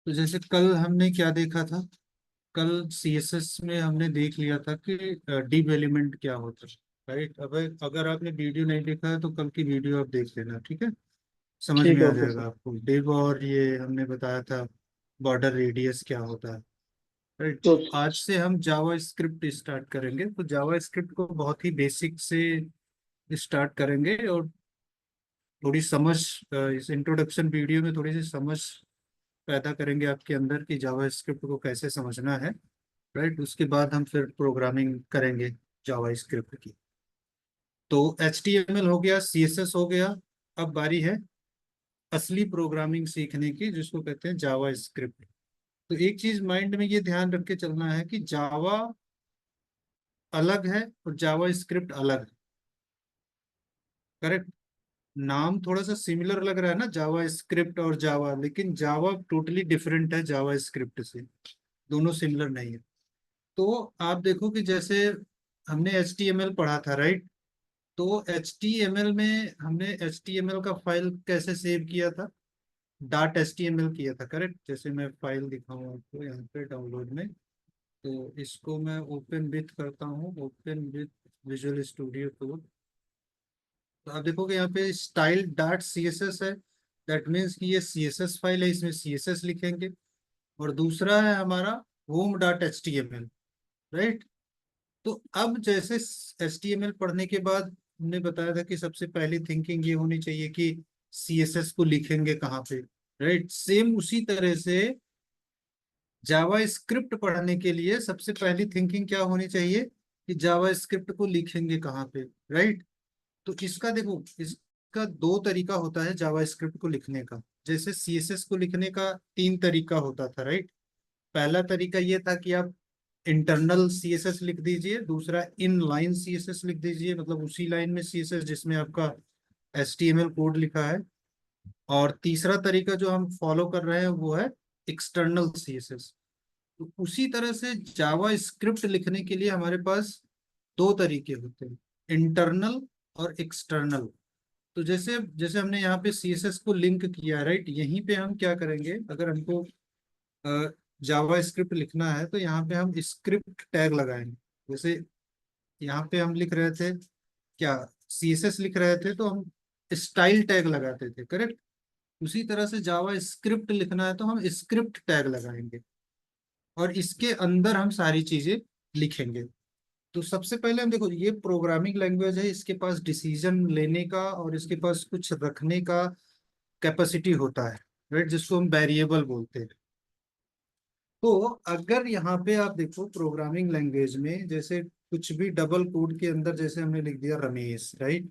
तो जैसे कल हमने क्या देखा था, कल सीएसएस में हमने देख लिया था कि डिव एलिमेंट क्या होता है, राइट। अब अगर आपने वीडियो नहीं देखा है तो कल की वीडियो आप देख लेना, ठीक है। समझ ठीक में है, आ ओके सर। जाएगा आपको डिव, और ये हमने बताया था बॉर्डर रेडियस क्या होता है, राइट। तो तो आज से हम जावा स्क्रिप्ट स्टार्ट करेंगे। तो जावा स्क्रिप्ट को बहुत ही बेसिक से स्टार्ट करेंगे, और थोड़ी समझ, इस इंट्रोडक्शन वीडियो में थोड़ी सी समझ पैदा करेंगे आपके अंदर कि जावा स्क्रिप्ट को कैसे समझना है, राइट। उसके बाद हम फिर प्रोग्रामिंग करेंगे जावा स्क्रिप्ट की। तो HTML हो गया, CSS हो गया। अब बारी है असली प्रोग्रामिंग सीखने की, जिसको कहते हैं जावा स्क्रिप्ट। तो एक चीज माइंड में ये ध्यान रख के चलना है कि जावा अलग है और जावा स्क्रिप्ट अलग है, करेक्ट। नाम थोड़ा सा सिमिलर लग रहा है ना, जावा स्क्रिप्ट और जावा, लेकिन जावा टोटली डिफरेंट है जावा स्क्रिप्ट से। दोनों सिमिलर नहीं है। तो आप देखो कि जैसे हमने HTML पढ़ा था, राइट। तो HTML में हमने HTML का फाइल कैसे सेव किया था, .html किया था, करेक्ट। जैसे मैं फाइल दिखाऊँ आपको यहाँ पे डाउनलोड में, तो इसको मैं ओपन विथ करता हूँ, open with visual studio code. तो आप देखोगे यहाँ पे style dot C S S है। दैट मीन्स कि ये CSS फाइल है, इसमें CSS लिखेंगे। और दूसरा है हमारा home dot H T M L, right. तो अब जैसे HTML पढ़ने के बाद हमने बताया था कि सबसे पहली थिंकिंग ये होनी चाहिए कि CSS को लिखेंगे कहाँ पे, राइट। सेम उसी तरह से जावा स्क्रिप्ट पढ़ने के लिए सबसे पहली थिंकिंग क्या होनी चाहिए कि जावा स्क्रिप्ट को लिखेंगे कहाँ पे, राइट। तो इसका देखो, इसका दो तरीका होता है जावा स्क्रिप्ट को लिखने का। जैसे CSS को लिखने का तीन तरीका होता था, राइट। पहला तरीका ये था कि आप इंटरनल CSS लिख दीजिए, दूसरा इन लाइन CSS लिख दीजिए, मतलब उसी लाइन में CSS जिसमें आपका HTML कोड लिखा है। और तीसरा तरीका जो हम फॉलो कर रहे हैं वो है एक्सटर्नल CSS। तो उसी तरह से जावा स्क्रिप्ट लिखने के लिए हमारे पास दो तरीके होते हैं, इंटरनल और एक्सटर्नल। तो जैसे जैसे हमने यहाँ पे CSS को लिंक किया, राइट। यहीं पे हम क्या करेंगे, अगर हमको जावा स्क्रिप्ट लिखना है तो यहाँ पे हम स्क्रिप्ट टैग लगाएंगे। जैसे यहाँ पे हम लिख रहे थे क्या, CSS लिख रहे थे तो हम स्टाइल टैग लगाते थे, करेक्ट। उसी तरह से जावा स्क्रिप्ट लिखना है तो हम स्क्रिप्ट टैग लगाएंगे, और इसके अंदर हम सारी चीजें लिखेंगे। तो सबसे पहले हम देखो, ये प्रोग्रामिंग लैंग्वेज है, इसके पास डिसीजन लेने का और इसके पास कुछ रखने का कैपेसिटी होता है, राइट, जिसको हम वेरिएबल बोलते हैं। तो अगर यहाँ पे आप देखो प्रोग्रामिंग लैंग्वेज में, जैसे कुछ भी डबल कोड के अंदर जैसे हमने लिख दिया रमेश, राइट।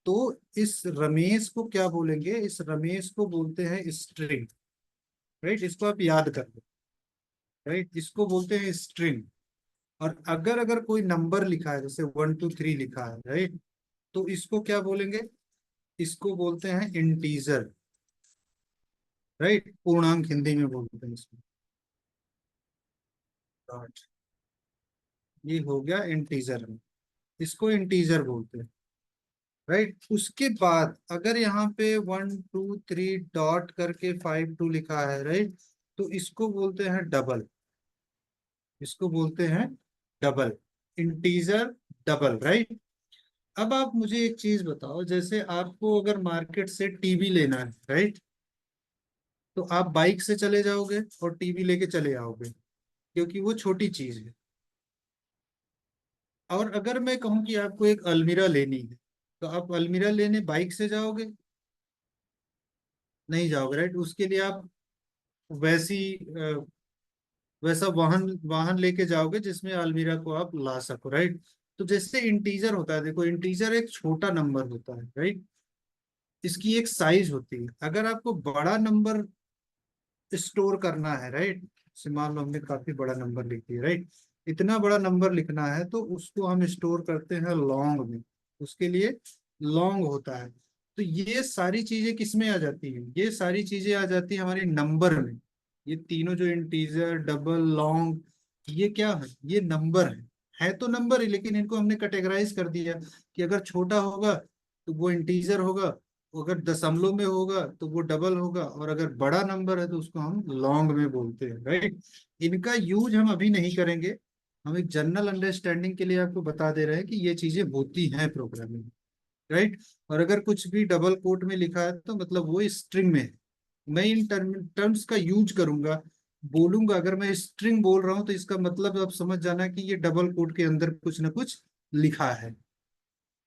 तो इस रमेश को क्या बोलेंगे, इस रमेश को बोलते हैं स्ट्रिंग, राइट। इसको आप याद कर लो, राइट, इसको बोलते हैं स्ट्रिंग। और अगर अगर कोई नंबर लिखा है, जैसे 1 2 3 लिखा है, राइट, तो इसको क्या बोलेंगे, इसको बोलते हैं इंटीजर, राइट। पूर्णांक हिंदी में बोलते हैं इसको। Dot। ये हो गया इंटीजर में, इसको इंटीजर बोलते हैं, राइट। उसके बाद अगर यहाँ पे 1 2 3 डॉट करके 5 2 लिखा है, राइट, तो इसको बोलते हैं डबल, इसको बोलते हैं डबल, इंटीजर डबल, राइट। अब आप मुझे एक चीज बताओ, जैसे आपको अगर मार्केट से टीवी लेना है, राइट, तो आप बाइक से चले जाओगे और टीवी लेके चले आओगे, क्योंकि वो छोटी चीज है। और अगर मैं कहूँ कि आपको एक अलमीरा लेनी है, तो आप अलमीरा लेने बाइक से जाओगे, नहीं जाओगे, राइट। उसके लिए आप वैसी वैसा वाहन वाहन लेके जाओगे जिसमें अलमीरा को आप ला सको, राइट। तो जैसे इंटीजर होता है, देखो इंटीजर एक छोटा नंबर होता है, राइट। इसकी एक साइज होती है। अगर आपको बड़ा नंबर स्टोर करना है, राइट, जैसे मान लो हमने काफी बड़ा नंबर लिख दिया, राइट, इतना बड़ा नंबर लिखना है तो उसको हम स्टोर करते हैं लॉन्ग में। उसके लिए लॉन्ग होता है। तो ये सारी चीजें किस में आ जाती हैं, ये सारी चीजें आ जाती है हमारे नंबर में। ये तीनों जो इंटीजर डबल लॉन्ग, ये क्या है, ये नंबर है तो नंबर है, लेकिन इनको हमने कैटेगराइज कर दिया कि अगर छोटा होगा तो वो इंटीजर होगा, अगर दशमलव में होगा तो वो डबल होगा, और अगर बड़ा नंबर है तो उसको हम लॉन्ग में बोलते हैं, राइट। इनका यूज हम अभी नहीं करेंगे, हम एक जनरल अंडरस्टैंडिंग के लिए आपको बता दे रहे हैं कि ये चीजें होती हैं प्रोग्रामिंग, राइट। और अगर कुछ भी डबल कोट में लिखा है तो मतलब वो स्ट्रिंग में है। मैं इन टर्म्स का यूज करूंगा, बोलूंगा। अगर मैं स्ट्रिंग बोल रहा हूँ तो इसका मतलब आप समझ जाना कि ये डबल कोट के अंदर कुछ ना कुछ लिखा है,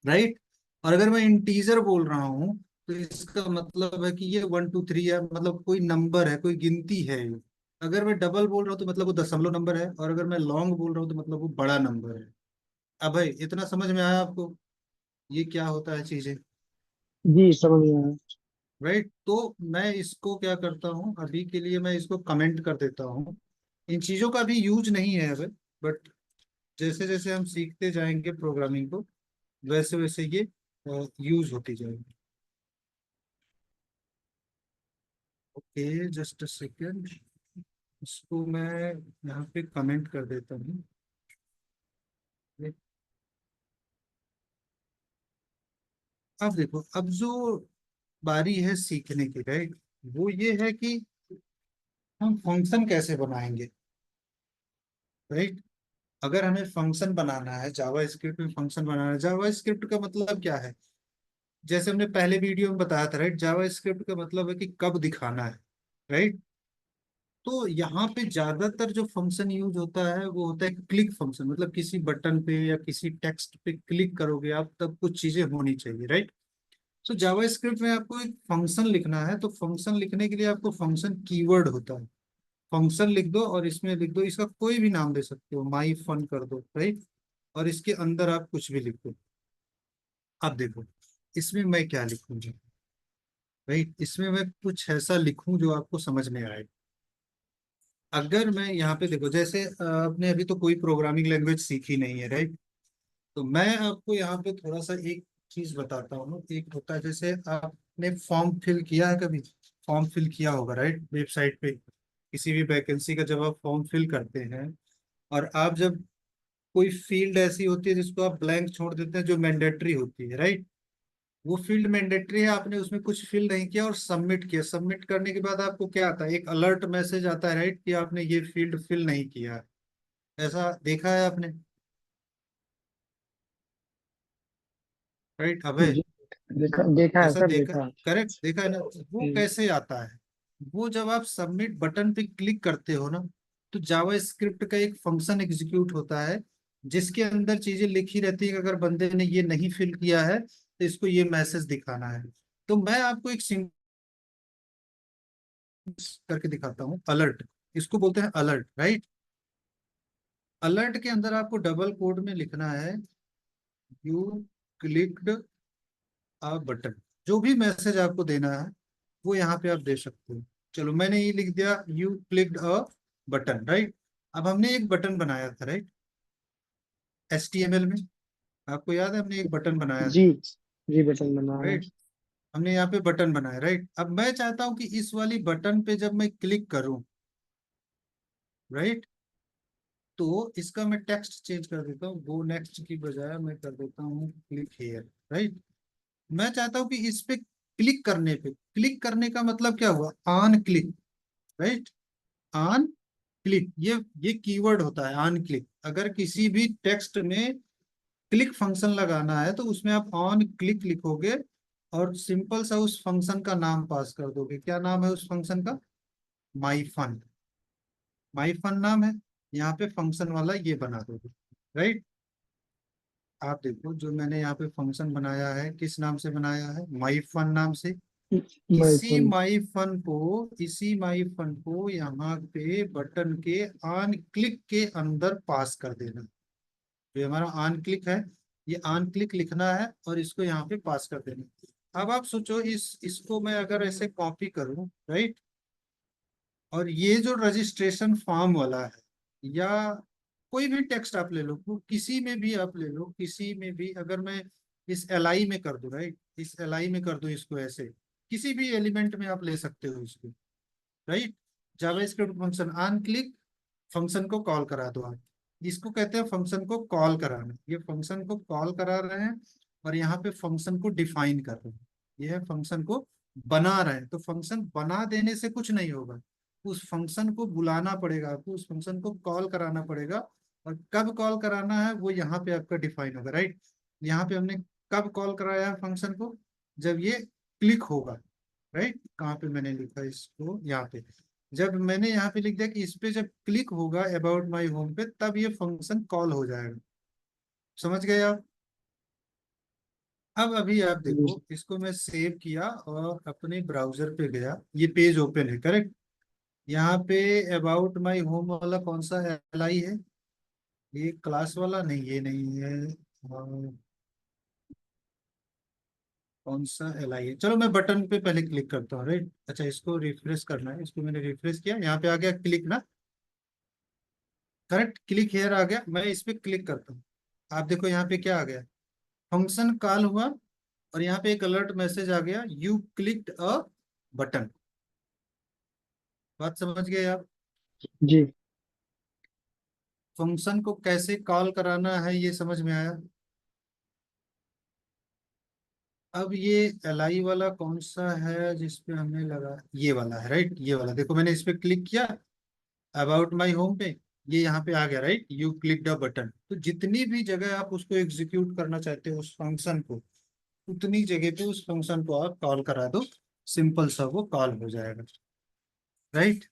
राइट। और अगर मैं इंटीजर बोल रहा हूँ तो इसका मतलब है कि ये 1 2 3 है, मतलब कोई नंबर है, कोई गिनती है ये। अगर मैं डबल बोल रहा हूँ तो मतलब वो दशमलव नंबर है, और अगर मैं लॉन्ग बोल रहा हूँ तो मतलब वो बड़ा नंबर है। अब भाई इतना समझ में आया आपको, ये क्या होता है चीजें, जी समझ में आया। राइट। तो मैं इसको क्या करता हूँ, अभी के लिए मैं इसको कमेंट कर देता हूँ। इन चीजों का भी यूज नहीं है अब, बट जैसे जैसे हम सीखते जाएंगे प्रोग्रामिंग को, वैसे वैसे ये यूज होती जाएगी। ओके, जस्ट अ सेकेंड, इसको मैं यहाँ पे कमेंट कर देता हूँ। अब देखो, अब जो बारी है सीखने की, राइट, वो ये है कि हम फंक्शन कैसे बनाएंगे, राइट। अगर हमें फंक्शन बनाना है, जावा स्क्रिप्ट में फंक्शन बनाना है, जावा स्क्रिप्ट का मतलब क्या है, जैसे हमने पहले वीडियो में बताया था, राइट। जावा स्क्रिप्ट का मतलब है कि कब दिखाना है, राइट। तो यहाँ पे ज्यादातर जो फंक्शन यूज होता है वो होता है क्लिक फंक्शन, मतलब किसी बटन पे या किसी टेक्स्ट पे क्लिक करोगे आप तब कुछ चीजें होनी चाहिए, राइट। तो जावा स्क्रिप्ट में आपको एक फंक्शन लिखना है, तो फंक्शन लिखने के लिए आपको फंक्शन कीवर्ड होता है। फंक्शन लिख दो और इसमें लिख दो, इसका कोई भी नाम दे सकते हो, माई फन कर दो, राइट। और इसके अंदर आप कुछ भी लिख दो। अब देखो, इसमें मैं क्या लिखूंगा, राइट। इसमें मैं कुछ ऐसा लिखूं जो आपको समझ में आए। अगर मैं यहाँ पे देखो, जैसे आपने अभी तो कोई प्रोग्रामिंग लैंग्वेज सीखी नहीं है, राइट। तो मैं आपको यहाँ पे थोड़ा सा एक चीज बताता हूँ। एक होता है, जैसे आपने फॉर्म फिल किया है कभी, फॉर्म फिल किया होगा, राइट, वेबसाइट पे किसी भी वैकेंसी का जब आप फॉर्म फिल करते हैं, और आप जब कोई फील्ड ऐसी होती है जिसको आप ब्लैंक छोड़ देते हैं जो मैंडेटरी होती है, राइट। वो फील्ड मैंडेटरी है, आपने उसमें कुछ फिल नहीं किया और सबमिट किया, सबमिट करने के बाद आपको क्या आता है, एक अलर्ट मैसेज आता है, राइट, कि आपने ये फील्ड फिल नहीं किया है। ऐसा देखा है आपने, राइट अभय, जी देखा देखा है ऐसा सर, देखा, देखा है। करेक्ट देखा है ना। वो हम्म, कैसे आता है, वो जब आप सबमिट बटन पे क्लिक करते हो ना, तो जावा स्क्रिप्ट का एक फंक्शन एग्जीक्यूट होता है जिसके अंदर चीजें लिखी रहती है कि अगर बंदे ने ये नहीं फिल किया है तो इसको ये मैसेज दिखाना है। तो मैं आपको एक सिंपल करके दिखाता हूँ, अलर्ट, इसको बोलते हैं अलर्ट, राइट। अलर्ट के अंदर आपको डबल कोड में लिखना है, यू क्लिक्ड अ बटन। जो भी मैसेज आपको देना है वो यहाँ पे आप दे सकते हो। चलो मैंने ये लिख दिया, you clicked a button, right. अब हमने एक बटन बनाया था, राइट, HTML में, आपको याद है हमने एक बटन बनाया था, जी जी बटन बना है। राइट। हमने यहाँ पे बटन बनाया, राइट। अब मैं चाहता हूँ कि इस वाली बटन पे जब मैं क्लिक करूँ, राइट, तो इसका मैं टेक्स्ट चेंज कर देता हूँ, गो नेक्स्ट की बजाय मैं कर देता हूँ क्लिक हेयर, राइट। मैं चाहता हूँ कि इस पे क्लिक करने पे, क्लिक करने का मतलब क्या हुआ, on click, right. On click, ये कीवर्ड होता है ऑन क्लिक। अगर किसी भी टेक्स्ट में क्लिक फंक्शन लगाना है तो उसमें आप ऑन क्लिक लिखोगे और सिंपल सा उस फंक्शन का नाम पास कर दोगे। क्या नाम है उस फंक्शन का, माई फन, माई फन नाम है। यहाँ पे फंक्शन वाला ये बना दोगे, राइट। आप देखो जो मैंने यहाँ पे फंक्शन बनाया है किस नाम से बनाया है, माई फन नाम से। My fun. इसी माई फन को यहाँ पे बटन के ऑन क्लिक के अंदर पास कर देना। जो हमारा ऑन क्लिक है, ये ऑन क्लिक लिखना है और इसको यहाँ पे पास कर देना। अब आप सोचो, इसको मैं अगर ऐसे कॉपी करूँ, राइट, और ये जो रजिस्ट्रेशन फॉर्म वाला है, या कोई भी टेक्स्ट आप ले लो, वो किसी में भी आप ले लो, किसी में भी अगर मैं इस LI में कर दूं, राइट, इस LI में कर दूं इसको ऐसे, किसी भी एलिमेंट में आप ले सकते हो इसको, right. JavaScript function on click, function को कॉल करा दो आप, इसको कहते हैं फंक्शन को कॉल कराना। ये फंक्शन को कॉल करा रहे हैं और यहाँ पे फंक्शन को डिफाइन कर रहे हैं। ये है फंक्शन को बना रहे हैं। तो फंक्शन बना देने से कुछ नहीं होगा, उस फंक्शन को बुलाना पड़ेगा आपको, उस फंक्शन को कॉल कराना पड़ेगा। और कब कॉल कराना है वो यहाँ पे आपका डिफाइन होगा, राइट। यहाँ पे हमने कब कॉल कराया है फंक्शन को, जब ये क्लिक होगा, राइट। कहाँ पे मैंने लिखा इसको, यहाँ पे। जब मैंने यहाँ पे लिख दिया कि इस पे जब क्लिक होगा अबाउट माई होम पे, तब ये फंक्शन कॉल हो जाएगा। समझ गए आप। अब अभी आप जी देखो, इसको मैं सेव किया और अपने ब्राउजर पे गया, ये पेज ओपन है, करेक्ट। यहाँ पे अबाउट माई होम वाला कौन सा एल आई है, ये क्लास वाला नहीं, ये नहीं है। कौन सा एल आई है, चलो मैं बटन पे पहले क्लिक करता हूँ, राइट। अच्छा, इसको रिफ्रेश करना है, इसको मैंने रिफ्रेश किया, यहाँ पे आ गया क्लिक ना, करेक्ट। क्लिक हेयर आ गया, मैं इस पे क्लिक करता हूँ। आप देखो यहाँ पे क्या आ गया, फंक्शन कॉल हुआ, और यहाँ पे एक अलर्ट मैसेज आ गया, यू क्लिक्ड अ बटन। बात समझ गए आप। जी फंक्शन को कैसे कॉल कराना है ये समझ में आया। अब ये एल आई वाला कौन सा है जिसपे हमने लगा, ये वाला है, राइट। ये वाला देखो, मैंने इस पे क्लिक किया अबाउट माई होम पे, ये यहाँ पे आ गया, right. You click the button. तो जितनी भी जगह आप उसको एग्जीक्यूट करना चाहते हो उस फंक्शन को, उतनी जगह पे उस फंक्शन को आप कॉल करा दो, सिंपल सा वो कॉल हो जाएगा, राइट।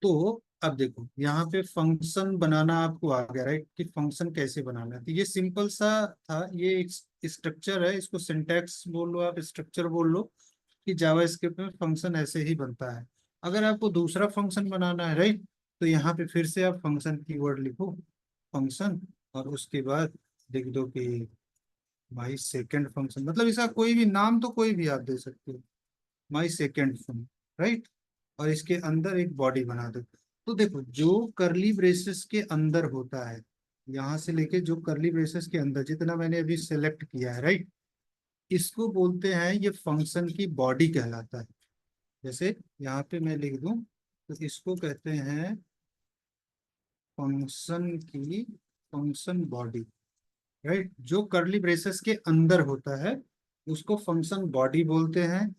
तो अब देखो यहाँ पे फंक्शन बनाना आपको आ गया, राइट, कि फंक्शन कैसे बनाना है। तो ये सिंपल सा था, ये एक स्ट्रक्चर है, इसको सिंटैक्स बोल लो, आप स्ट्रक्चर बोल लो, कि जावास्क्रिप्ट में फंक्शन ऐसे ही बनता है। अगर आपको दूसरा फंक्शन बनाना है, राइट, तो यहाँ पे फिर से आप फंक्शन कीवर्ड लिखो, फंक्शन, और उसके बाद लिख दो कि माई सेकेंड फंक्शन, मतलब इसका कोई भी नाम तो कोई भी आप दे सकते हो, माई सेकेंड फंक्शन, राइट। और इसके अंदर एक बॉडी बना दो। तो देखो, जो करली ब्रेसेस के अंदर होता है, यहाँ से लेके जो करली ब्रेसेस के अंदर जितना मैंने अभी सेलेक्ट किया है, राइट, इसको बोलते हैं, ये फंक्शन की बॉडी कहलाता है। जैसे यहाँ पे मैं लिख दूं, तो इसको कहते हैं फंक्शन की फंक्शन बॉडी, राइट। जो करली ब्रेसेस के अंदर होता है उसको फंक्शन बॉडी बोलते हैं।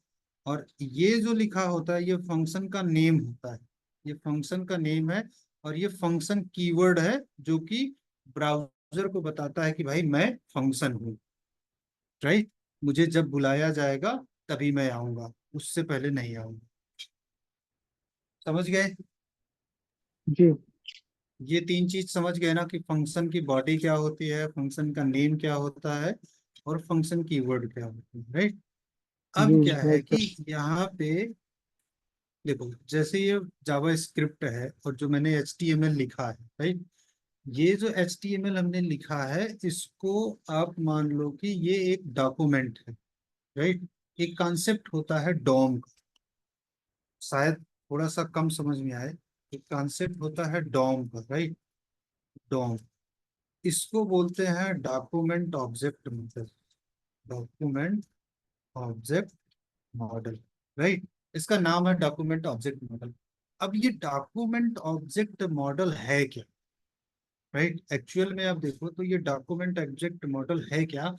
और ये जो लिखा होता है ये फंक्शन का नेम होता है, ये फंक्शन का नेम है। और ये फंक्शन कीवर्ड है जो कि ब्राउजर को बताता है कि भाई मैं फंक्शन हूँ, राइट। मुझे जब बुलाया जाएगा तभी मैं आऊंगा, उससे पहले नहीं आऊंगा। समझ गए। जी ये तीन चीज समझ गए ना, कि फंक्शन की बॉडी क्या होती है, फंक्शन का नेम क्या होता है, और फंक्शन कीवर्ड क्या होती है, राइट। जी अब क्या है राइट कि सर। यहाँ पे देखो, जैसे ये जावा स्क्रिप्ट है और जो मैंने एच टी एम एल लिखा है, राइट, ये जो एच टी एम एल हमने लिखा है, इसको आप मान लो कि ये एक डॉक्यूमेंट है, राइट। एक कॉन्सेप्ट होता है डॉम का, शायद थोड़ा सा कम समझ में आए। एक कॉन्सेप्ट होता है डॉम का, राइट। डॉम, इसको बोलते हैं document object model, document object model, right. इसका नाम है डॉक्यूमेंट ऑब्जेक्ट मॉडल। अब ये डॉक्यूमेंट ऑब्जेक्ट मॉडल है क्या, राइट। एक्चुअल में आप देखो तो ये डॉक्यूमेंट ऑब्जेक्ट मॉडल है क्या।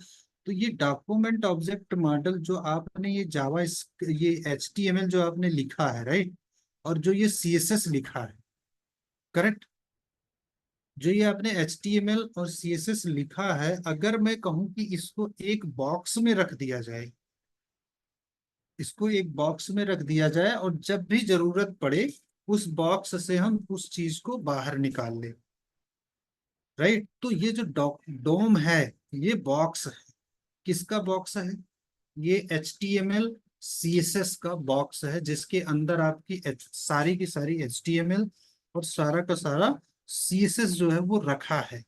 तो ये डॉक्यूमेंट ऑब्जेक्ट मॉडल जो आपने ये जावा, ये एच टी एम एल जो आपने लिखा है, राइट, और जो ये सी एस एस लिखा है, करेक्ट। जो ये आपने एच टी एम एल और सी एस एस लिखा है, अगर मैं कहूँ कि इसको एक बॉक्स में रख दिया जाए, इसको एक बॉक्स में रख दिया जाए, और जब भी जरूरत पड़े उस बॉक्स से हम उस चीज को बाहर निकाल ले, राइट। तो ये जो डोम है, ये बॉक्स है। किसका बॉक्स है, ये H T M L C S S का बॉक्स है, जिसके अंदर आपकी सारी की सारी एच टी एम एल और सारा का सारा सी एस एस जो है वो रखा है।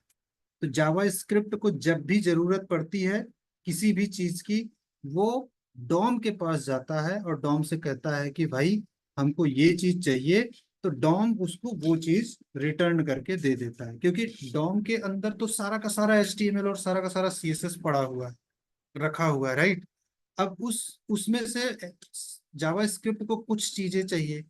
तो जावा स्क्रिप्ट को जब भी जरूरत पड़ती है किसी भी चीज की, वो डॉम के पास जाता है और डॉम से कहता है कि भाई हमको ये चीज चाहिए। तो डॉम उसको वो चीज रिटर्न करके दे देता है, क्योंकि डॉम के अंदर तो सारा का सारा HTML और सारा का सारा CSS पड़ा हुआ है, रखा हुआ है, राइट। अब उसमें से जावा स्क्रिप्ट को कुछ चीजें चाहिए,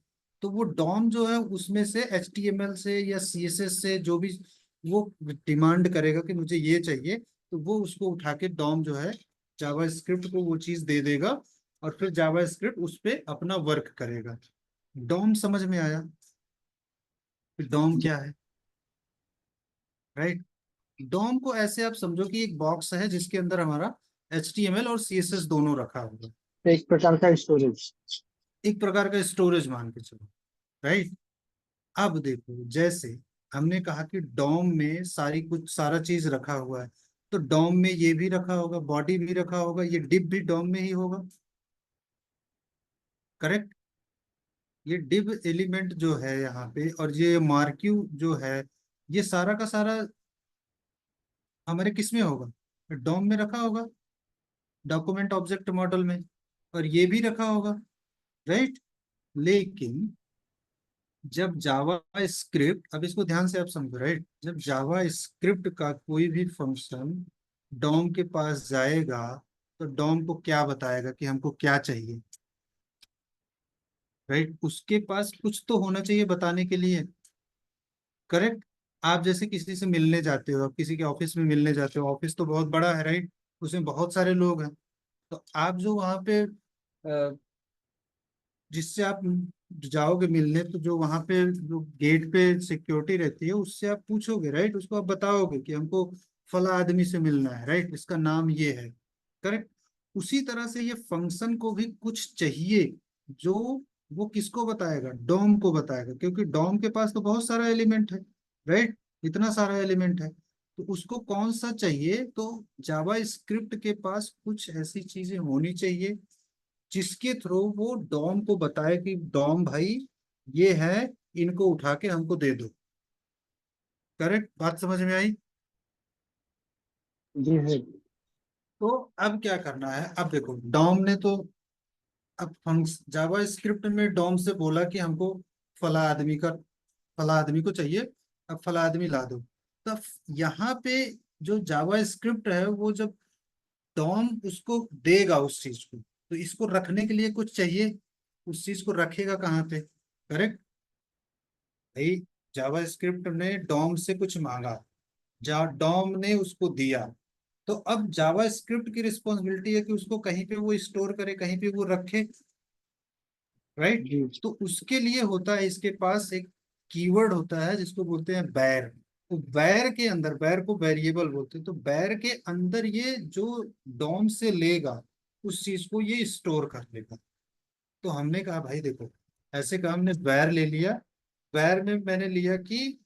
तो वो डॉम जो है उसमें से HTML से या CSS से जो भी वो डिमांड करेगा कि मुझे ये चाहिए, तो वो उसको उठा के डॉम जो है जावा स्क्रिप्ट को वो चीज दे देगा और फिर जावा स्क्रिप्ट उस पे अपना वर्क करेगा। डॉम समझ में आया? डॉम क्या है? राइट। डॉम को ऐसे आप समझो कि एक बॉक्स है जिसके अंदर हमारा HTML और CSS दोनों रखा होगा। एक प्रकार का स्टोरेज। एक प्रकार का स्टोरेज मान के चलो। राइट। अब देखो, जैसे हमने कहा कि डॉम में सारा चीज रखा हुआ है, तो डॉम में ये भी रखा होगा, बॉडी भी रखा होगा, ये डिप भी डॉम में ही होगा। करेक्ट। ये डिव एलिमेंट जो है यहाँ पे और ये मार्क्यू जो है, ये सारा का सारा हमारे किस में होगा? डॉम में रखा होगा, डॉक्यूमेंट ऑब्जेक्ट मॉडल में। और ये भी रखा होगा। राइट। लेकिन जब जावा स्क्रिप्ट, अब इसको ध्यान से आप समझो, राइट, जब जावा स्क्रिप्ट का कोई भी फंक्शन डॉम के पास जाएगा, तो डॉम को क्या बताएगा कि हमको क्या चाहिए? राइट। उसके पास कुछ तो होना चाहिए बताने के लिए। करेक्ट। आप जैसे किसी से मिलने जाते हो, आप किसी के ऑफिस में मिलने जाते हो, ऑफिस तो बहुत बड़ा है, राइट, उसमें बहुत सारे लोग हैं। तो आप जो वहाँ पे जिससे आप जाओगे मिलने, तो जो वहां पे जो गेट पे सिक्योरिटी रहती है उससे आप पूछोगे, राइट, उसको आप बताओगे कि हमको फला आदमी से मिलना है, राइट, इसका नाम ये है। करेक्ट। उसी तरह से ये फंक्शन को भी कुछ चाहिए जो वो किसको बताएगा? डॉम को बताएगा, क्योंकि डॉम के पास तो बहुत सारा एलिमेंट है। राइट। इतना सारा एलिमेंट है, तो उसको कौन सा चाहिए? तो जावा स्क्रिप्ट के पास कुछ ऐसी चीजें होनी चाहिए जिसके थ्रू वो डॉम को बताए कि डॉम भाई ये है, इनको उठा के हमको दे दो। करेक्ट। बात समझ में आई? जी है। तो अब क्या करना है? अब देखो, डॉम ने तो अब जावा स्क्रिप्ट में डॉम से बोला कि हमको फला आदमी का फला आदमी को चाहिए, अब फला आदमी ला दो। तब यहाँ पे जो जावा स्क्रिप्ट है, वो जब डॉम उसको देगा उस चीज को, तो इसको रखने के लिए कुछ चाहिए। उस चीज को रखेगा कहाँ पे? करेक्ट। भाई, जावा स्क्रिप्ट ने डॉम से कुछ मांगा, जा डॉम ने उसको दिया, तो अब जावा स्क्रिप्ट की रिस्पॉन्सिबिलिटी है कि उसको कहीं पे वो स्टोर करे, कहीं पे वो रखे। राइट। जी तो उसके लिए होता है इसके पास एक कीवर्ड होता है जिसको बोलते हैं बैर। तो बैर के अंदर, बैर को वेरिएबल बोलते हैं, तो बैर के अंदर ये जो डॉम से लेगा उस चीज को ये स्टोर कर लेगा। तो हमने कहा भाई देखो, ऐसे कहा, हमने बैर ले लिया। बैर में मैंने लिया कि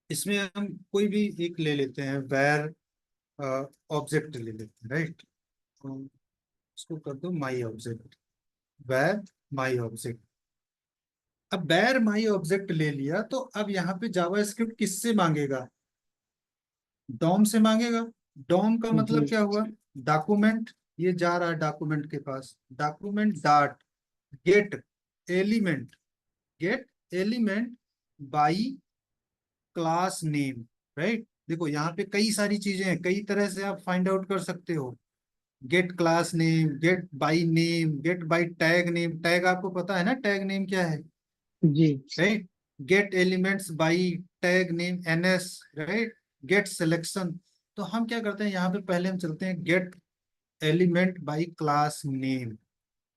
इसमें हम कोई भी एक ले लेते हैं, बैर ऑब्जेक्ट ले लेते हैं, राइट। इसको कर दो माई ऑब्जेक्ट, बैर माई ऑब्जेक्ट। अब बैर माई ऑब्जेक्ट ले लिया, तो अब यहाँ पे जावा स्क्रिप्ट किससे मांगेगा? डॉम से मांगेगा। डॉम का मतलब जी क्या हुआ? डॉक्यूमेंट। ये जा रहा है डॉक्यूमेंट के पास, document dot get element, get element by class name. Right. देखो यहाँ पे कई सारी चीजें हैं, कई तरह से आप फाइंड आउट कर सकते हो। Get class name, get by name, get by tag name. Tag आपको पता है ना, टैग नेम क्या है? जी right. Get elements by tag name NS। Right. Get selection. तो हम क्या करते हैं यहाँ पे, पहले हम चलते हैं gate element by class name.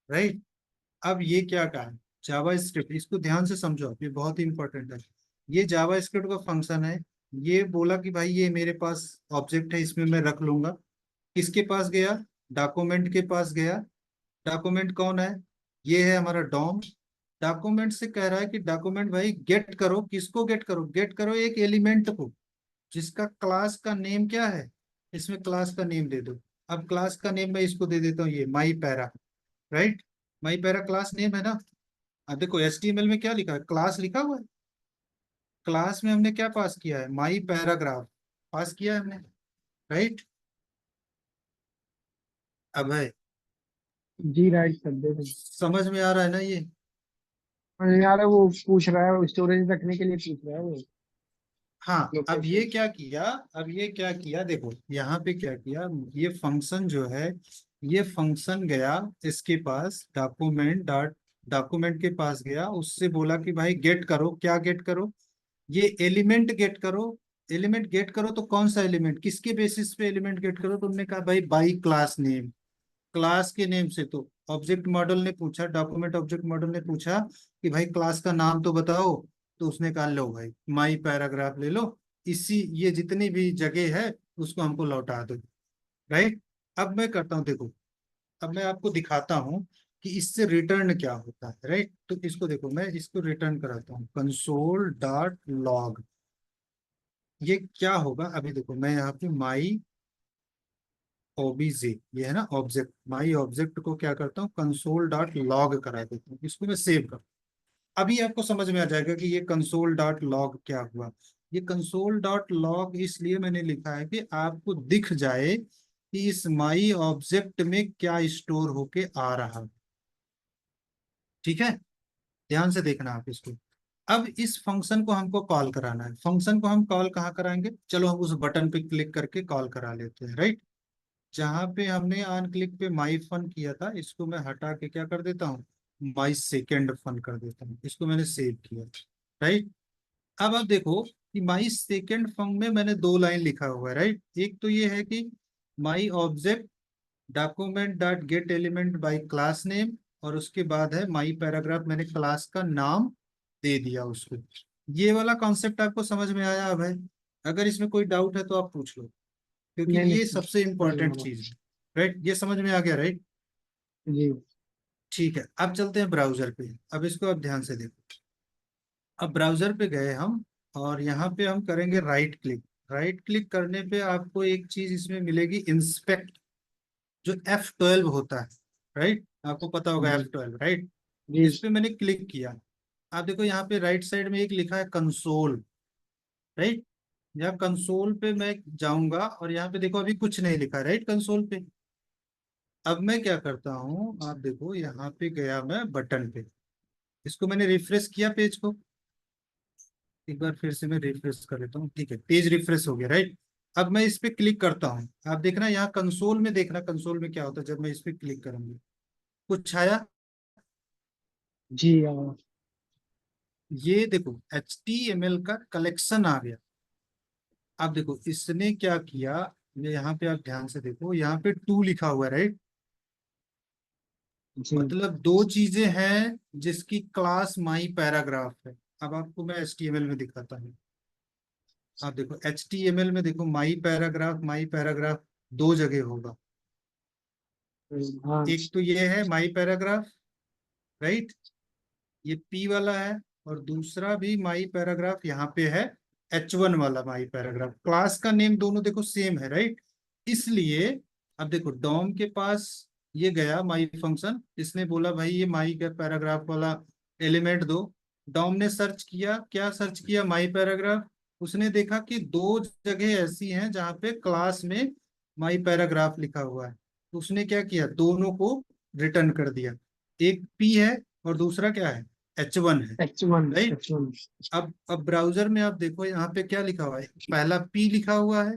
Right. अब ये क्या कहा है? जावा स्क्रिप्ट, इसको ध्यान से समझो, ये बहुत ही इंपॉर्टेंट है। ये जावा स्क्रिप्ट का फंक्शन है। ये बोला कि भाई ये मेरे पास ऑब्जेक्ट है, इसमें मैं रख लूंगा। किसके पास गया? डॉक्यूमेंट के पास गया। डॉक्यूमेंट कौन है? ये है हमारा डॉम। डॉक्यूमेंट से कह रहा है कि डॉक्यूमेंट भाई गेट करो, किसको गेट करो? गेट करो एक एलिमेंट को, जिसका क्लास का नेम क्या है? इसमें क्लास का नेम दे दो। अब क्लास का नेम मैं इसको दे देता हूँ, ये माई पैरा। राइट। माई पैरा क्लास नेम है ना। अब देखो HTML में क्या लिखा है? क्लास लिखा हुआ है। क्लास में हमने क्या पास किया है? माई पैराग्राफ पास किया है हमने। राइट। अब है, जी राइट कर दे रहे। समझ में आ रहा है ना ये? अरे यार वो पूछ रहा है, स्टोरेज रखने के लिए पूछ रहा है वो। हाँ। अब ये लोकेशन। क्या किया? अब ये क्या किया, देखो यहाँ पे क्या किया, ये फंक्शन जो है, ये फंक्शन गया इसके पास, डॉक्यूमेंट के पास गया, उससे बोला कि भाई गेट करो। क्या गेट करो? ये एलिमेंट गेट करो, एलिमेंट गेट करो तो कौन सा एलिमेंट, किसके बेसिस पे एलिमेंट गेट करो, तुमने कहा भाई बाई क्लास नेम, क्लास के नेम से। तो ऑब्जेक्ट मॉडल ने पूछा, डॉक्यूमेंट ऑब्जेक्ट मॉडल ने पूछा कि भाई क्लास का नाम तो बताओ, तो उसने कहा लो भाई माई पैराग्राफ ले लो, इसी ये जितनी भी जगह है उसको हमको लौटा दो। राइट। अब मैं करता हूँ देखो, अब मैं आपको दिखाता हूँ कि इससे रिटर्न क्या होता है। राइट, तो इसको देखो, मैं इसको रिटर्न कराता हूँ कंसोल डॉट लॉग। ये क्या होगा अभी देखो, मैं यहाँ पे माई ओबीजे, ये है ना ऑब्जेक्ट, माई ऑब्जेक्ट को क्या करता हूँ कंसोल डॉट लॉग करा देता हूँ, इसको मैं सेव कर। अभी आपको समझ में आ जाएगा कि ये कंसोल डॉट लॉग क्या हुआ। ये कंसोल डॉट लॉग इसलिए मैंने लिखा है कि आपको दिख जाए कि इस माई ऑब्जेक्ट में क्या स्टोर होके आ रहा है। ठीक है, ध्यान से देखना आप इसको। अब इस फंक्शन को हमको कॉल कराना है। फंक्शन को हम कॉल कहाँ कराएंगे, चलो हम उस बटन पे क्लिक करके कॉल करा लेते हैं। राइट, जहां पे हमने ऑन क्लिक पे माई फन किया था, इसको मैं हटा के क्या कर देता हूँ, माई सेकेंड फन कर देता हूँ, इसको मैंने सेव किया। राइट, अब आप देखो कि माई सेकेंड फन में मैंने दो लाइन लिखा हुआ है। राइट, एक तो ये है कि my object document dot get element by class name, और उसके बाद है माई पैराग्राफ, मैंने क्लास का नाम दे दिया उसको। ये वाला कॉन्सेप्ट आपको समझ में आया अब है? अगर इसमें कोई डाउट है तो आप पूछ लो, क्योंकि नहीं नहीं, ये सबसे समझ में इंपॉर्टेंट आ रहा। चीज है। राइट, ये समझ में आ गया? राइट, जी। ठीक है। अब चलते हैं ब्राउजर पे, अब इसको आप ध्यान से देखो। अब ब्राउजर पे गए हम, और यहाँ पे हम करेंगे राइट क्लिक। राइट क्लिक करने पे आपको एक चीज इसमें मिलेगी, इंस्पेक्ट, जो F12 होता है। राइट, आपको पता होगा जी F12। राइट, जी। इस पे मैंने क्लिक किया। आप देखो यहाँ पे राइट साइड में एक लिखा है कंसोल। राइट, यहाँ कंसोल पे मैं जाऊंगा और यहाँ पे देखो अभी कुछ नहीं लिखा। राइट, कंसोल पे अब मैं क्या करता हूँ, आप देखो यहाँ पे गया मैं बटन पे, इसको मैंने रिफ्रेश किया पेज को, एक बार फिर से मैं रिफ्रेश कर लेता हूँ। ठीक है, पेज रिफ्रेश हो गया। राइट, अब मैं इस पे क्लिक करता हूँ, आप देखना यहाँ कंसोल में, देखना कंसोल में क्या होता है जब मैं इस पे क्लिक करूंगी, कुछ आया? जी ये देखो HTML का कलेक्शन आ गया। आप देखो इसने क्या किया, ये यहाँ पे आप ध्यान से देखो, यहाँ पे टू लिखा हुआ है। राइट, जी मतलब दो चीजें हैं जिसकी क्लास माई पैराग्राफ है। अब आपको मैं HTML में दिखाता हूँ। आप देखो HTML में देखो, माई पैराग्राफ दो जगह होगा। हाँ। एक तो ये है माई पैराग्राफ, राइट, ये P वाला है, और दूसरा भी माई पैराग्राफ यहाँ पे है, H1 वाला माई पैराग्राफ। क्लास का नेम दोनों देखो सेम है। राइट, इसलिए अब देखो डॉम के पास ये गया माई फंक्शन, इसने बोला भाई ये माई का पैराग्राफ वाला एलिमेंट दो। डॉम ने सर्च किया, क्या सर्च किया, माई पैराग्राफ। उसने देखा कि दो जगह ऐसी हैं जहाँ पे क्लास में माई पैराग्राफ लिखा हुआ है, तो उसने क्या किया, दोनों को रिटर्न कर दिया। एक P है और दूसरा क्या है, H1 है। H1 right, H1। अब ब्राउजर में आप देखो यहाँ पे क्या लिखा हुआ है, पहला P लिखा हुआ है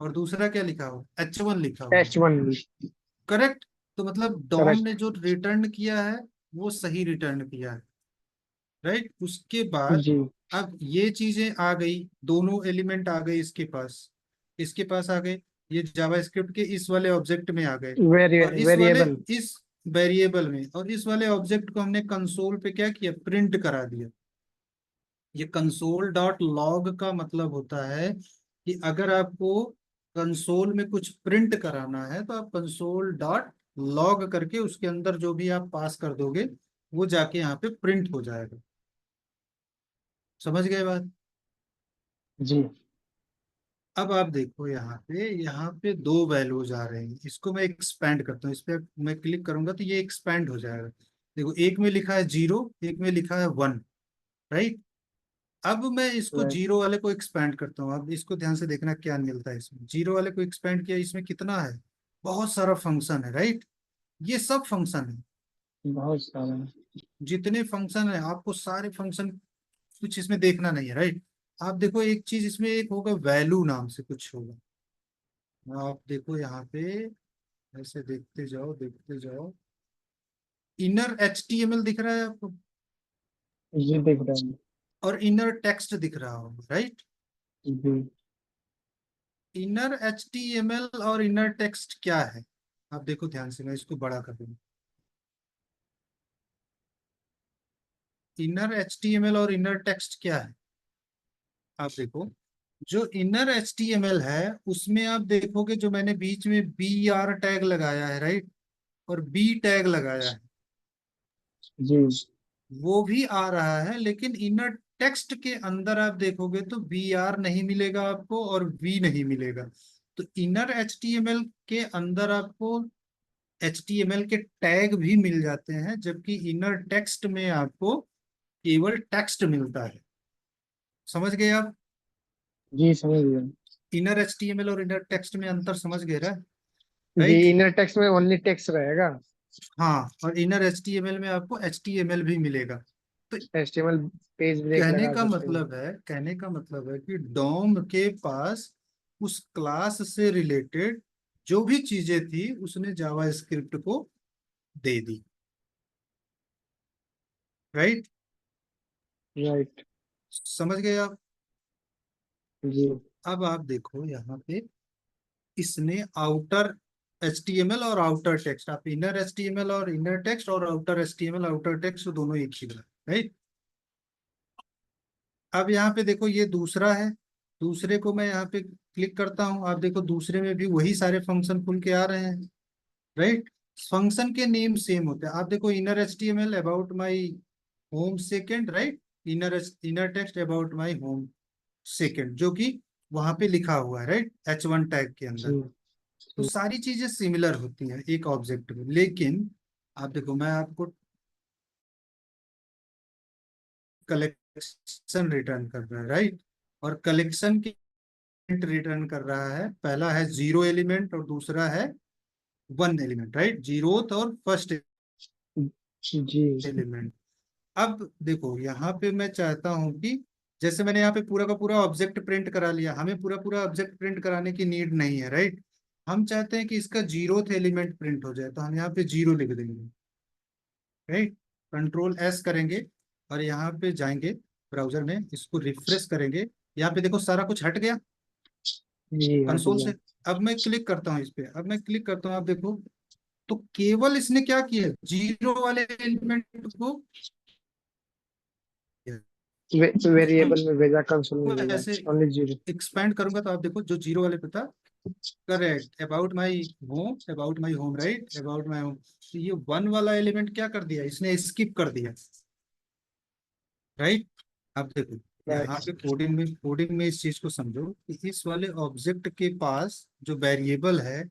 और दूसरा क्या लिखा हुआ है, H1 लिखा हुआ है। H1। करेक्ट, तो मतलब डॉम ने करेक्ट। जो रिटर्न किया है वो सही रिटर्न किया है। राइट, उसके बाद जी। अब ये चीजें आ गई, दोनों एलिमेंट आ गए इसके पास, इसके पास आ गए, ये जावास्क्रिप्ट के इस वाले ऑब्जेक्ट में आ गए, और इस वाले, वेरिएबल। इस वेरिएबल में, और इस वाले ऑब्जेक्ट को हमने कंसोल पे क्या किया, प्रिंट करा दिया। ये कंसोल डॉट लॉग का मतलब होता है कि अगर आपको कंसोल में कुछ प्रिंट कराना है तो आप कंसोल डॉट लॉग करके उसके अंदर जो भी आप पास कर दोगे वो जाके यहाँ पे प्रिंट हो जाएगा। समझ गए बात? जी अब आप देखो यहाँ पे दो वैल्यूज आ रहे हैं, इसको मैं एक्सपैंड करता हूँ, इस पे मैं क्लिक करूंगा तो ये एक्सपैंड हो जाएगा। देखो एक में लिखा है 0, एक में लिखा है 1। राइट, अब मैं इसको right। जीरो वाले को एक्सपैंड करता हूँ। अब इसको ध्यान से देखना क्या मिलता है इसमें, जीरो वाले को एक्सपैंड किया, इसमें कितना है, बहुत सारा फंक्शन है। राइट, ये सब फंक्शन है, बहुत सारा। जितने फंक्शन है आपको सारे फंक्शन, कुछ इसमें देखना नहीं है। राइट, आप देखो एक चीज इसमें एक होगा, वैल्यू नाम से कुछ होगा। आप देखो यहाँ पे, ऐसे देखते जाओ देखते जाओ, इनर HTML दिख रहा है आपको, ये देख रहे हैं। और इनर टेक्स्ट दिख रहा होगा। राइट, जी इनर HTML और इनर टेक्स्ट क्या है? आप देखो ध्यान से, मैं इसको बड़ा कर दूंगा। इनर HTML और इनर टेक्स्ट क्या है? आप देखो, जो इनर HTML है उसमें आप देखोगे, जो मैंने बीच में BR टैग लगाया है, राइट, और B टैग लगाया है, जी वो भी आ रहा है, लेकिन इनर टेक्स्ट के अंदर आप देखोगे तो BR नहीं मिलेगा आपको और V नहीं मिलेगा। तो इनर HTML के अंदर आपको HTML के टैग भी मिल जाते हैं, जबकि इनर टेक्स्ट में आपको केवल टेक्स्ट मिलता है। समझ गए आप? जी समझ गया। इनर HTML और इनर टेक्स्ट में अंतर समझ गए, जी राइट? इनर टेक्स्ट में ओनली टेक्स्ट रहेगा। हाँ, और इनर HTML में आपको HTML भी मिलेगा। तो एचटीएमएल पेज ब्रेक लगा सकते हैं। कहने का मतलब है कि डॉम के पास उस क्लास से रिलेटेड जो भी चीजें थी उसने जावास्क्रिप्ट को दे दी, राइट? राइट। समझ गए आप? जी अब आप देखो यहाँ पे, इसने आउटर HTML और आउटर टेक्स्ट, आप इनर HTML और इनर टेक्स्ट और आउटर HTML आउटर टेक्स्ट दोनों एक ही बात, राइट? अब यहाँ पे देखो, ये दूसरा है, दूसरे को मैं यहाँ पे क्लिक करता हूँ, आप देखो दूसरे में भी वही सारे फंक्शन खुल के आ रहे हैं, राइट? फंक्शन के नेम सेम होते हैं। आप देखो, inner HTML about my home second, right, inner text about my home second, जो कि वहां पे लिखा हुआ है, राइट, H1 टैग के अंदर। जी तो जी। सारी चीजें सिमिलर होती हैं एक ऑब्जेक्ट में, लेकिन आप देखो, मैं आपको कलेक्शन रिटर्न कर रहा है, राइट, और कलेक्शन के रिटर्न कर रहा है, पहला है 0 एलिमेंट और दूसरा है 1 एलिमेंट, राइट, जीरोथ और फर्स्ट जी एलिमेंट। अब देखो, यहाँ पे मैं चाहता हूँ कि जैसे मैंने यहाँ पे पूरा का पूरा ऑब्जेक्ट प्रिंट करा लिया, हमें पूरा पूरा ऑब्जेक्ट प्रिंट कराने की नीड नहीं है, राइट? हम चाहते हैं कि इसका जीरोथ एलिमेंट प्रिंट हो जाए, तो हम यहाँ पे 0 लिख देंगे, राइट। कंट्रोल S करेंगे और यहाँ पे जाएंगे ब्राउजर में, इसको रिफ्रेश करेंगे, यहाँ पे देखो सारा कुछ हट गया जी हट कंसोल गया। से। अब मैं क्लिक करता हूँ इस पे, अब मैं क्लिक करता हूँ, आप देखो, तो केवल इसने क्या किया, जीरो वाले एलिमेंट को वेरिएबल में भेजा, कंसोल में भेजा। ऐसे ओनली जीरो। एक्सपेंड करूंगा तो आप देखो, जो जीरो वाले पे था, correct, about my home, right, about my home, तो ये 1 वाला एलिमेंट क्या कर दिया, इसने स्किप कर दिया, राइट। अब देखो, यहाँ राइट। पे कोडिंग में इस चीज को समझो कि इस वाले ऑब्जेक्ट के पास जो वेरिएबल है,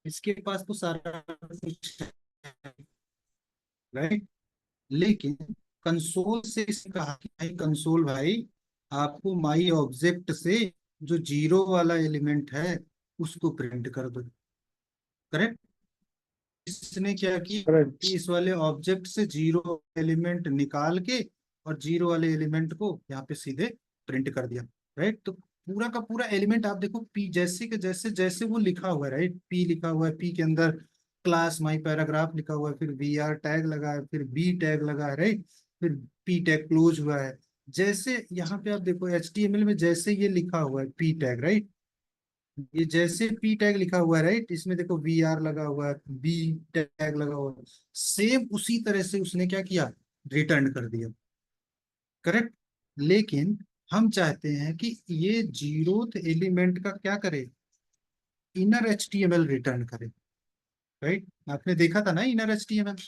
इसके पास तो सारा कुछ है, राइट, लेकिन कंसोल से इसने कहा कि भाई कंसोल भाई, आपको माई ऑब्जेक्ट से जो जीरो वाला एलिमेंट है उसको प्रिंट कर दो, करेक्ट। इसने क्या किया करेक्ट। कि इस वाले ऑब्जेक्ट से जीरो एलिमेंट निकाल के और जीरो वाले एलिमेंट को यहाँ पे सीधे प्रिंट कर दिया, राइट। तो पूरा का पूरा एलिमेंट आप देखो, पी जैसे के जैसे जैसे वो लिखा हुआ है, राइट, पी लिखा हुआ है, पी के अंदर क्लास माई पैराग्राफ लिखा हुआ है, फिर BR टैग लगा है, फिर B टैग लगा है, राइट, फिर P टैग क्लोज हुआ है। जैसे यहाँ पे आप देखो HTML में जैसे ये लिखा हुआ है P टैग, राइट, ये जैसे P टैग लिखा हुआ है, राइट, इसमें देखो BR लगा हुआ है, B टैग लगा हुआ है, सेम उसी तरह से उसने क्या किया, रिटर्न कर दिया, करेक्ट। लेकिन हम चाहते हैं कि ये जीरोथ एलिमेंट का क्या करे, इनर HTML रिटर्न करे, राइट। आपने देखा था ना इनर HTML,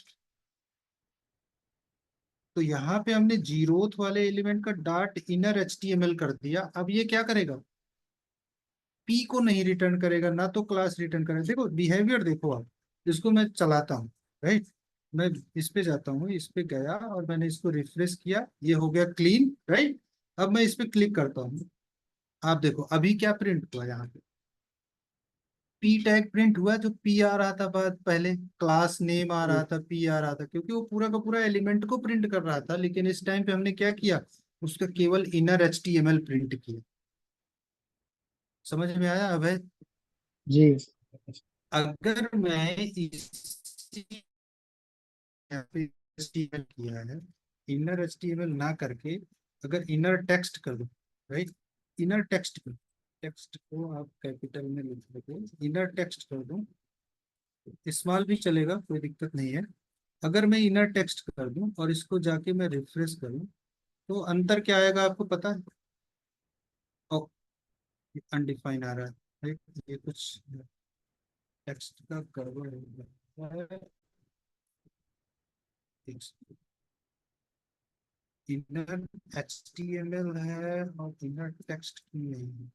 तो यहाँ पे हमने जीरोथ वाले एलिमेंट का डॉट इनर HTML कर दिया। अब ये क्या करेगा, पी को नहीं रिटर्न करेगा, ना तो क्लास रिटर्न करेगा। देखो बिहेवियर देखो आप, इसको मैं चलाता हूँ, राइट, मैं इस पे जाता हूँ, इस पे गया और मैंने इसको रिफ्रेश किया, ये हो गया क्लीन, राइट। अब मैं इस पे क्लिक करता हूँ, आप देखो अभी क्या प्रिंट हुआ, यहाँ पे P टैग प्रिंट हुआ, जो P आ रहा था बाद पहले, क्लास नेम आ रहा था, P आ रहा था, क्योंकि वो पूरा का पूरा एलिमेंट को प्रिंट कर रहा था, लेकिन इस टाइम पे हमने क्या किया, उसका केवल इनर HTML प्रिंट किया। समझ में आया अभय? जी अगर मैं इसी यहाँ पे HTML किया है, इनर HTML ना करके अगर इनर टेक्स्ट कर दो, राइट, इनर टेक्स्ट कर, टेक्स्ट को आप कैपिटल में लिख दोगे, इनर टेक्स्ट कर दूं, स्मॉल भी चलेगा, कोई दिक्कत नहीं है। अगर मैं इनर टेक्स्ट कर दूं और इसको जाके मैं रिफ्रेश करूं, तो अंतर क्या आएगा आपको पता है? अनडिफाइन आ रहा है, राइट? ये कुछ टेक्स्ट का गड़बड़ है। इनर HTML है और इनर टेक्स्ट नहीं है।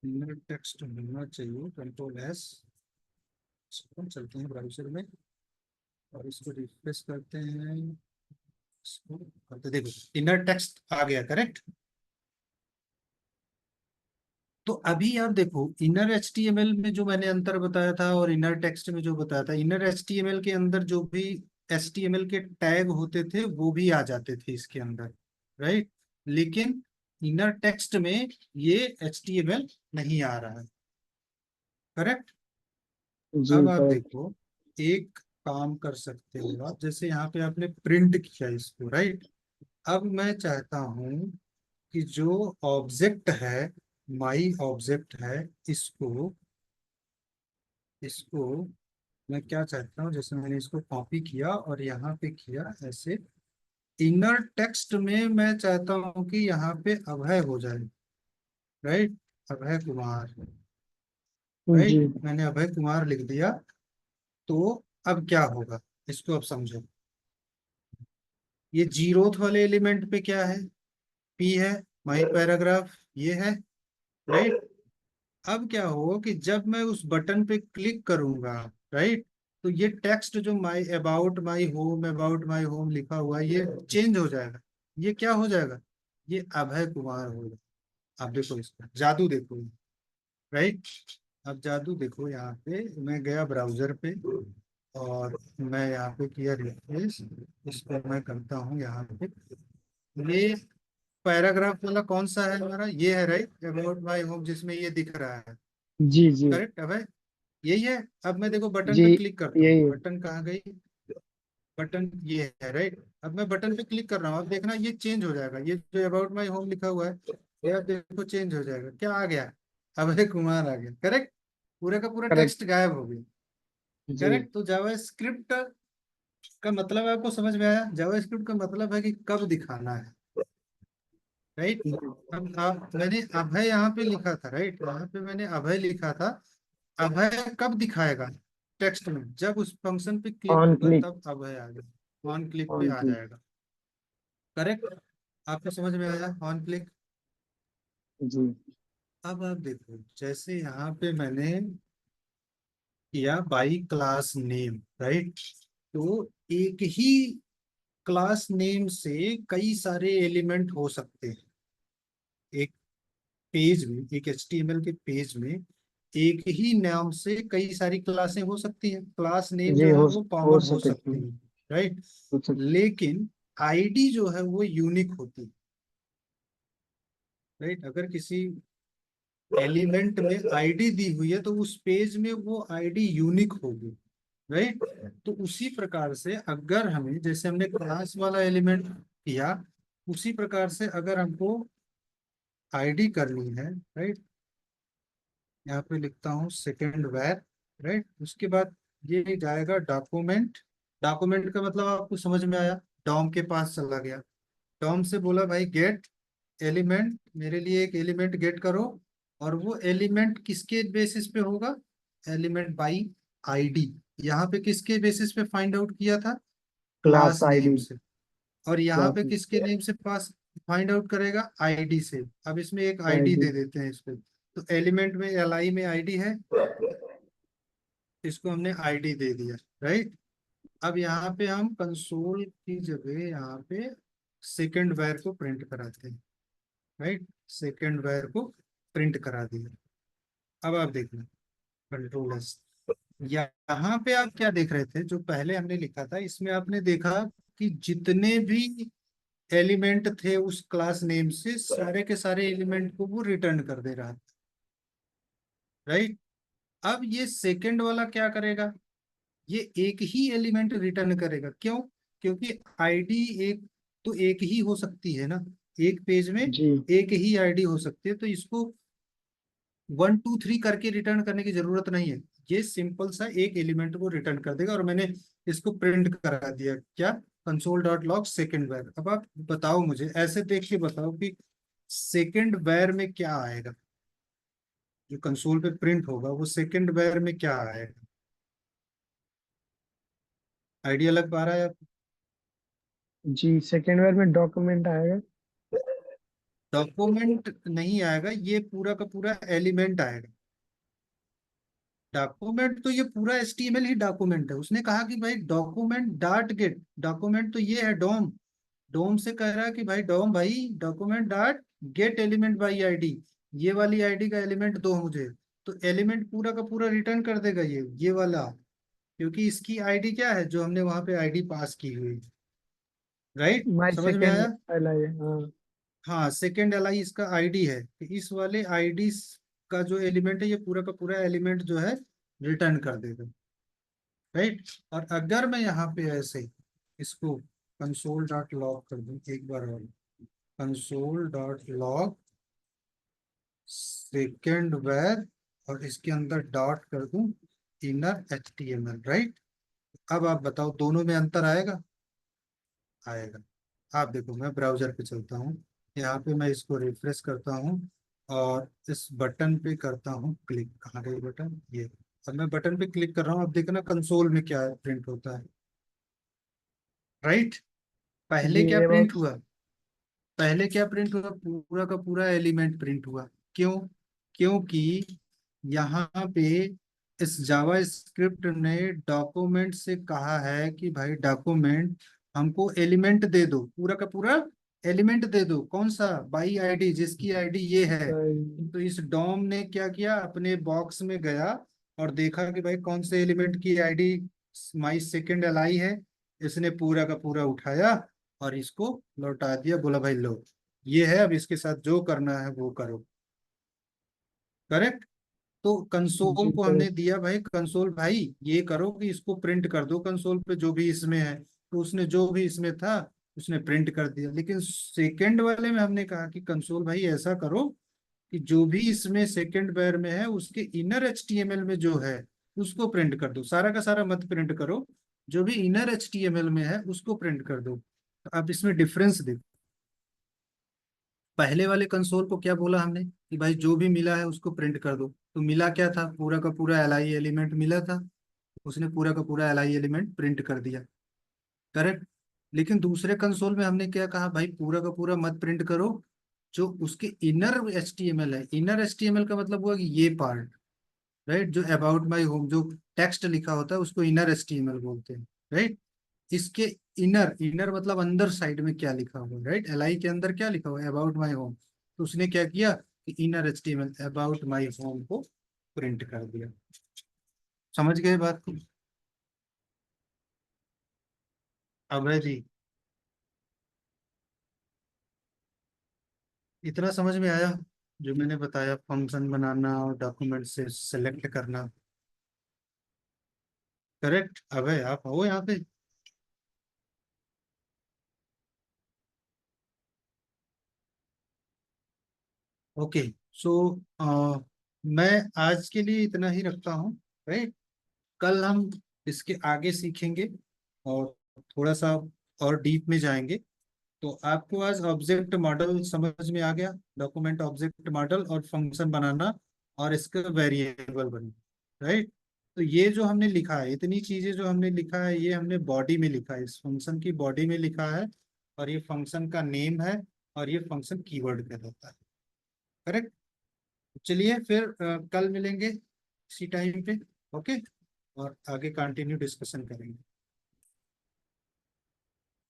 इनर टेक्स्ट होना चाहिए, कंट्रोल S। चलते हैं ब्राउजर में और इसको रिफ्रेश करते हैं, इसको करते, देखो इनर टेक्स्ट आ गया, करेक्ट। तो अभी आप देखो इनर HTML में जो मैंने अंतर बताया था और इनर टेक्स्ट में जो बताया था, इनर HTML के अंदर जो भी HTML के टैग होते थे वो भी आ जाते थे इसके अंदर, राइट। लेकिन इनर टेक्स्ट में ये HTML नहीं आ रहा है, करेक्ट। जी अब आप करेक्ट। देखो, एक काम कर सकते हो आप, जैसे यहाँ पे आपने प्रिंट किया इसको, राइट। अब मैं चाहता हूँ कि जो ऑब्जेक्ट है, माई ऑब्जेक्ट है, इसको इसको मैं क्या चाहता हूँ, जैसे मैंने इसको कॉपी किया और यहाँ पे किया ऐसे, इनर टेक्स्ट में मैं चाहता हूँ कि यहाँ पे अभय हो जाए, राइट। अभय कुमार, जी राइट, मैंने अभय कुमार लिख दिया। तो अब क्या होगा, इसको अब समझो। ये जीरोथ वाले एलिमेंट पे क्या है? P है, माई पैराग्राफ ये है, राइट। अब क्या होगा कि जब मैं उस बटन पे क्लिक करूंगा, राइट, तो ये टेक्स्ट जो अबाउट माई होम लिखा हुआ है ये चेंज हो जाएगा। ये क्या हो जाएगा? ये अभय कुमार होगा। आप देखो इसका जादू देखो, राइट। अब जादू देखो, यहाँ पे मैं गया ब्राउजर पे और मैं यहाँ पे किया रिफ्रेश, इस पर मैं करता हूँ यहाँ पे। ये पैराग्राफ वाला कौन सा है हमारा? ये है, राइट, अबाउट माई होम, जिसमें ये दिख रहा है, जी जी करेक्ट है भाई, यही है। अब मैं देखो बटन जी पे क्लिक करता हूँ, यही है। बटन कहाँ गई? बटन ये है, राइट। अब मैं बटन पे क्लिक कर रहा हूँ, अब देखना ये चेंज हो जाएगा, ये जो अबाउट माई होम लिखा हुआ है ये आप देखो चेंज हो जाएगा। क्या आ गया? अभय कुमार आ गया, करेक्ट। पूरे का पूरा करेक्ट। टेक्स्ट गायब हो गया, जी करेक्ट। तो जावा स्क्रिप्ट का मतलब आपको समझ में आया? जावा स्क्रिप्ट का मतलब है कि कब दिखाना है, राइट। अब मैंने अभय यहाँ पे लिखा था, राइट, यहाँ पे मैंने अभय लिखा था। अभय कब दिखाएगा टेक्स्ट में? जब उस फंक्शन पे क्लिक ऑन होगा क्लिक। तब अभय आ जाएगा, ऑन क्लिक पे ऑन आ क्लिक। जाएगा, करेक्ट। आपको समझ में आया ऑन क्लिक? जी अब आप देखो, जैसे यहाँ पे मैंने किया बाई क्लास नेम, राइट। तो एक ही क्लास नेम से कई सारे एलिमेंट हो सकते हैं। एक पेज में, एक HTML के पेज में एक ही नाम से कई सारी क्लासें हो सकती हैं, क्लास नेम जी जो है हो वो हो कॉमन हो सकती सकती है। है, राइट। हो सकती। लेकिन आईडी जो है वो यूनिक होती है, राइट। अगर किसी एलिमेंट में आईडी दी हुई है तो उस पेज में वो आईडी यूनिक होगी, राइट। तो उसी प्रकार से अगर हमें, जैसे हमने क्लास वाला एलिमेंट किया, उसी प्रकार से अगर हमको आईडी करनी है, राइट, यहाँ पे लिखता हूँ सेकेंड वैर, राइट। उसके बाद ये जाएगा डॉक्यूमेंट। डॉक्यूमेंट का मतलब आपको समझ में आया? डॉम के पास चला गया, डॉम से बोला भाई गेट एलिमेंट, मेरे लिए एक एलिमेंट गेट करो। और वो एलिमेंट किसके बेसिस पे होगा? Element by ID. यहाँ पे किसके बेसिस पे फाइंड आउट किया था? Class class name ID. से। और यहाँ क्लास पे किसके नेम से पास फाइंड आउट करेगा? आईडी से। अब इसमें एक आईडी आईडी। दे देते हैं इसको। तो एलिमेंट में LI में आईडी है, इसको हमने आईडी दे दिया, राइट। अब यहाँ पे हम कंसोल की जगह यहाँ पे सेकंड वायर को प्रिंट कराते हैं, राइट। सेकंड वायर को प्रिंट करा दिया। अब आप देखना, कंट्रोल S। यहाँ पे आप क्या देख रहे थे? जो पहले हमने लिखा था इसमें आपने देखा कि जितने भी एलिमेंट थे उस क्लास नेम से, सारे के सारे एलिमेंट को वो रिटर्न कर दे रहा था, राइट। अब ये सेकंड वाला क्या करेगा? ये एक ही एलिमेंट रिटर्न करेगा, क्यों? क्योंकि आईडी एक तो एक ही हो सकती है ना, एक पेज में जी। एक ही आईडी हो सकती है, तो इसको 1 2 3 करके रिटर्न करने की जरूरत नहीं है। ये सिंपल सा एक एलिमेंट को रिटर्न कर देगा, और मैंने इसको प्रिंट करा दिया क्या, कंसोल डॉट लॉग सेकेंड वैर। अब आप बताओ मुझे, ऐसे देख के बताओ कि सेकेंड वैर में क्या आएगा, जो कंसोल पे प्रिंट होगा वो सेकेंड वैर में क्या आएगा। आइडिया लग पा रहा है आप? जी, सेकेंड ईयर में डॉक्यूमेंट आएगा। डॉक्यूमेंट नहीं आएगा, ये पूरा का पूरा एलिमेंट आएगा। डॉक्यूमेंट तो ये पूरा HTML ही डॉक्यूमेंट है। उसने कहा कि भाई डॉक्यूमेंट डॉट गेट, डॉक्यूमेंट तो ये है डोम। डोम से कह रहा है कि भाई डोम भाई document dot get element by ID, ये वाली आईडी का एलिमेंट दो मुझे। तो एलिमेंट पूरा का पूरा रिटर्न कर देगा ये वाला, क्योंकि इसकी आईडी क्या है, जो हमने वहां पे आईडी पास की हुई। राइट, माई समझ में सेकेंड आया? एल आई, हाँ। हाँ, सेकेंड एल आई इसका आईडी है, कि इस वाले आईडी का जो एलिमेंट है, ये पूरा का पूरा एलिमेंट जो है रिटर्न कर देगा। राइट, और अगर मैं यहाँ पे ऐसे इसको कंसोल डॉट लॉग कर दूं एक बार, और console dot log second where, और इसके अंदर डॉट कर दूं इनर HTML। राइट, अब आप बताओ दोनों में अंतर आएगा? आएगा। आप देखो, मैं ब्राउजर पे चलता हूँ, यहाँ पे मैं इसको रिफ्रेश करता हूँ, और इस बटन पे करता हूँ क्लिक। कहाँ गई बटन, ये। अब मैं बटन पे क्लिक कर रहा हूँ, अब देखना कंसोल में क्या प्रिंट होता है। राइट, जी, पहले क्या ये प्रिंट बहुत। हुआ? पहले क्या प्रिंट हुआ? पूरा का पूरा एलिमेंट प्रिंट हुआ। क्यों? क्योंकि यहाँ पे इस जावा स्क्रिप्ट ने डॉक्यूमेंट से कहा है कि भाई डॉक्यूमेंट हमको एलिमेंट दे दो, पूरा का पूरा एलिमेंट दे दो। कौन सा? बाई आईडी, जिसकी आईडी ये है। तो इस डॉम ने क्या किया, अपने बॉक्स में गया और देखा कि भाई कौन से एलिमेंट की आईडी माई सेकेंड एलाई है। इसने पूरा का पूरा उठाया और इसको लौटा दिया, बोला भाई लो, ये है, अब इसके साथ जो करना है वो करो। करेक्ट। तो कंसोल जी, को हमने करेक्ट। दिया भाई, कंसोल भाई ये करो कि इसको प्रिंट कर दो कंसोल पे, जो भी इसमें है। तो उसने जो भी इसमें था उसने प्रिंट कर दिया। लेकिन सेकंड वाले में हमने कहा कि कंसोल भाई ऐसा करो कि जो भी इसमें सेकंड पेयर में है उसके इनर HTML में जो है उसको प्रिंट कर दो, सारा का सारा मत प्रिंट करो, जो भी इनर HTML में है उसको प्रिंट कर दो। तो अब इसमें डिफरेंस देखो, पहले वाले कंसोल को क्या बोला हमने कि भाई जो भी मिला है उसको प्रिंट कर दो, तो मिला क्या था, पूरा का पूरा LI एलिमेंट मिला था, उसने पूरा का पूरा LI एलिमेंट प्रिंट कर दिया। करेक्ट। लेकिन दूसरे कंसोल में हमने क्या कहा, भाई पूरा का पूरा मत प्रिंट करो, जो उसके इनर HTML है। इनर HTML का मतलब हुआ कि ये पार्ट, राइट, जो अबाउट माई होम जो टेक्स्ट लिखा होता है उसको इनर HTML बोलते हैं। राइट, इसके इनर, इनर मतलब अंदर साइड में क्या लिखा हुआ है, राइट, LI के अंदर क्या लिखा हुआ है, अबाउट माई होम। तो उसने क्या किया कि inner HTML about my home को प्रिंट कर दिया। समझ गए बात को? अभय जी, इतना समझ में आया जो मैंने बताया, फंक्शन बनाना और डॉक्यूमेंट से सेलेक्ट करना। करेक्ट। अभय आप हो यहाँ पे? ओके। सो मैं आज के लिए इतना ही रखता हूँ। राइट, कल हम इसके आगे सीखेंगे और थोड़ा सा और डीप में जाएंगे। तो आपको आज ऑब्जेक्ट मॉडल समझ में आ गया, डॉक्यूमेंट ऑब्जेक्ट मॉडल और फंक्शन बनाना और इसका वेरिएबल बनाना। राइट, तो ये जो हमने लिखा है, इतनी चीजें जो हमने लिखा है, ये हमने बॉडी में लिखा है, इस फंक्शन की बॉडी में लिखा है। और ये फंक्शन का नेम है, और ये फंक्शन कीवर्ड कहलाता है। करेक्ट। चलिए फिर कल मिलेंगे इसी टाइम पे। ओके, और आगे कंटिन्यू डिस्कशन करेंगे।